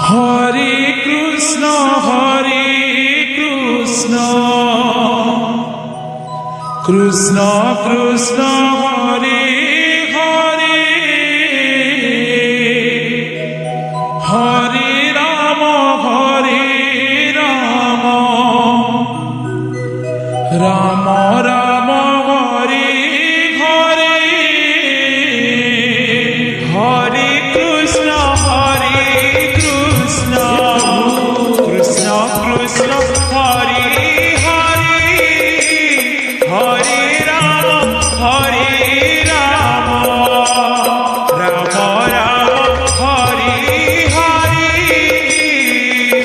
Hare Krishna, Krishna Krishna, Hare Hare, Hare Rama, Rama Rama, Hare Hare, Hare Krishna, Krishna Krishna, Hare Hare, Hare Rama, Rama Rama, Hare Hare,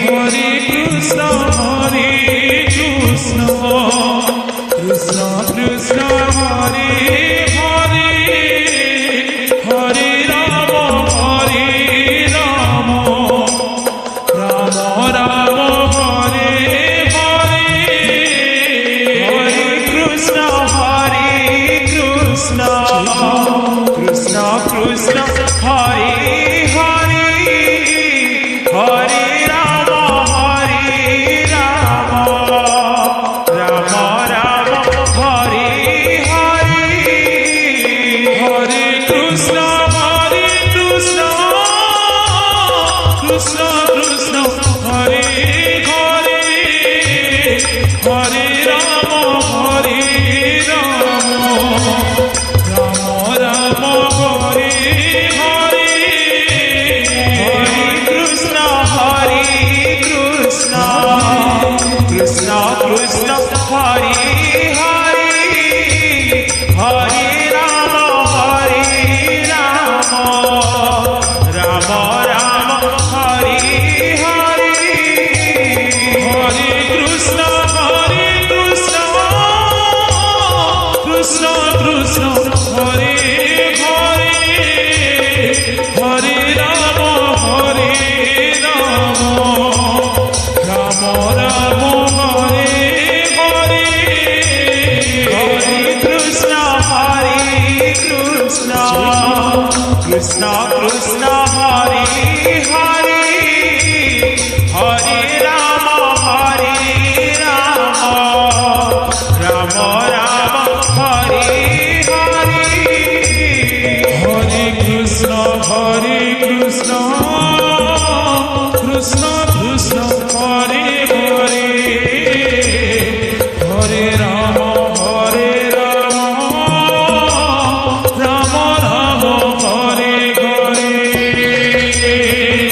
Hare Krishna, Krishna Krishna, Hare Hare, Hare Rama, Rama Rama, Hare Hare, Hare Krishna, Krishna Krishna, Hare Hare, Hare Rama, Rama Rama, Hare Hare, Hare Krishna, Krishna Krishna, Hare Hare, Hare Rama, Rama Rama, Hare Hare, Hare Krishna, Krishna Krishna, Hare Hare, Hare Rama, Rama Rama, Hare Hare, Hare Krishna, Krishna Krishna, Hare Hare, Hare Rama, Rama Rama, Hare Hare, Hare Krishna, Krishna Krishna, Hare Hare, Hare Rama, Rama Rama, Hare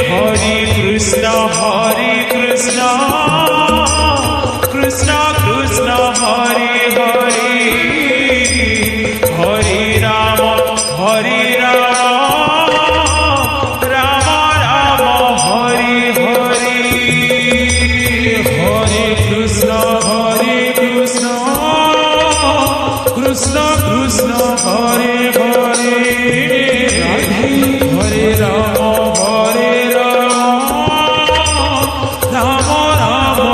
Hare, Hare Krishna, Krishna Krishna, Hare Hare, Hare Rama, Rama Rama, Hare Hare, Hare Krishna, Krishna Krishna, Hare Hare, Hare Rama, Rama Rama, Hare Hare, Hare Krishna, Krishna Krishna, Hare Hare, Hare Rama, Rama Rama,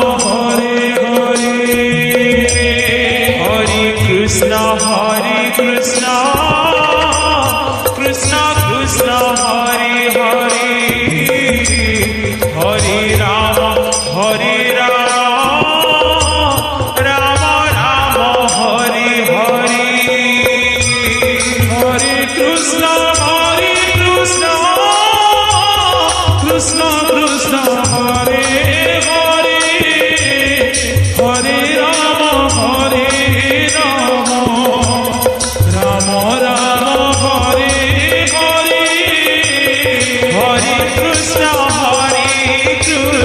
Hare Hare, Hare Krishna, Krishna Krishna, Hare Hare, Hare Rama, Rama Rama, Hare Hare, Hare Krishna, Krishna Krishna, Hare Hare, Hare Rama, Rama Rama, Hare Hare, Hare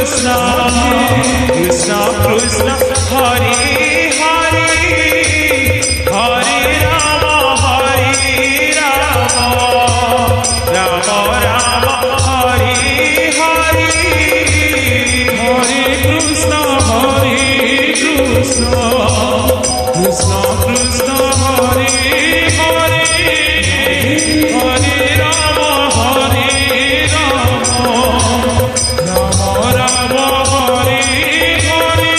Krishna, Krishna Krishna, Hare Hare, Hare Rama, Rama Rama, Hare Hare, Hare Krishna, Krishna Krishna, Hare Hare, Hare Rama, Rama Rama, Hare Hare,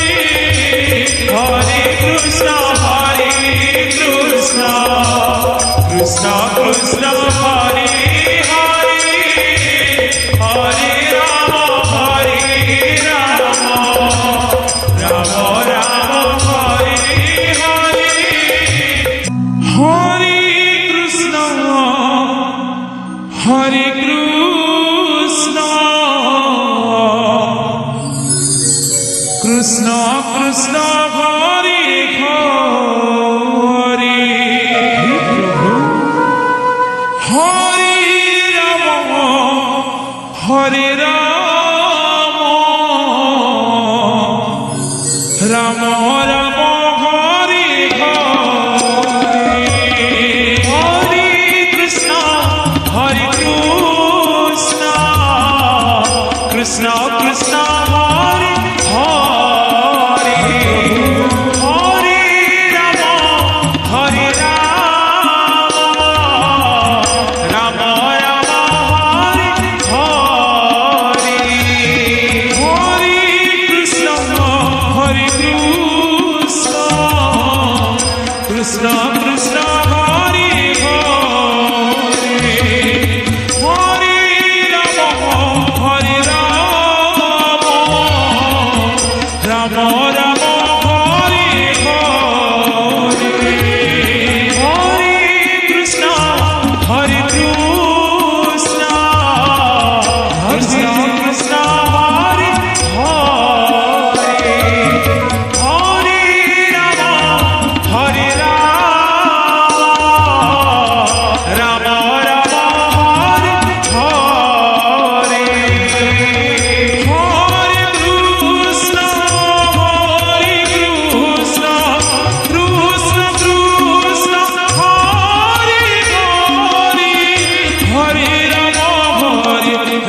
Ram Ram Hari Hari Hare Krishna Krishna Krishna Hare Hare Hare Ram Ram Ram Hare Hare Hare Krishna Krishna Krishna Hare Hare Hare Ram Ram Ram Hare Hare Hare Krishna Krishna Krishna Hare Hare Hare Ram Ram Hare Hare Hare Krishna Krishna Krishna Hare Hare Hare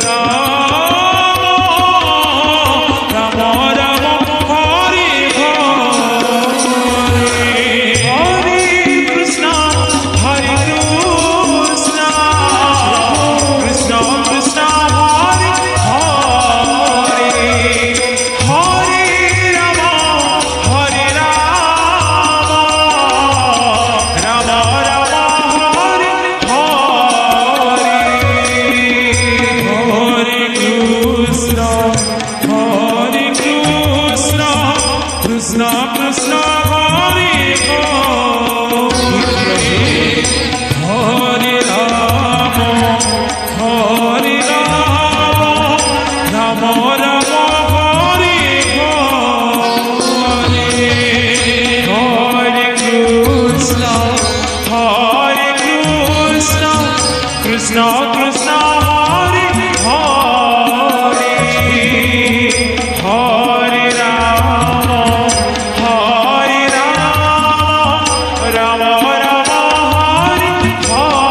Ram Ram Ram Hare Hare Krishna Krishna Krishna Hare Hare Hare Ram Ram Ram Hare Hare Hare Krishna Krishna Krishna Hare Hare Ram Ram Ram Hare Hare Hare Krishna Krishna Krishna Hare Hare Hare Ram Ram Ram Hare Hare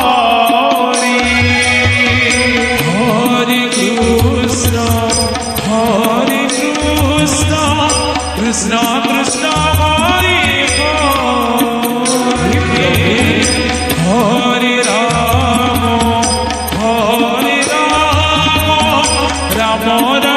Hare Krishna Krishna Krishna Hare Hare Hare Ram Ram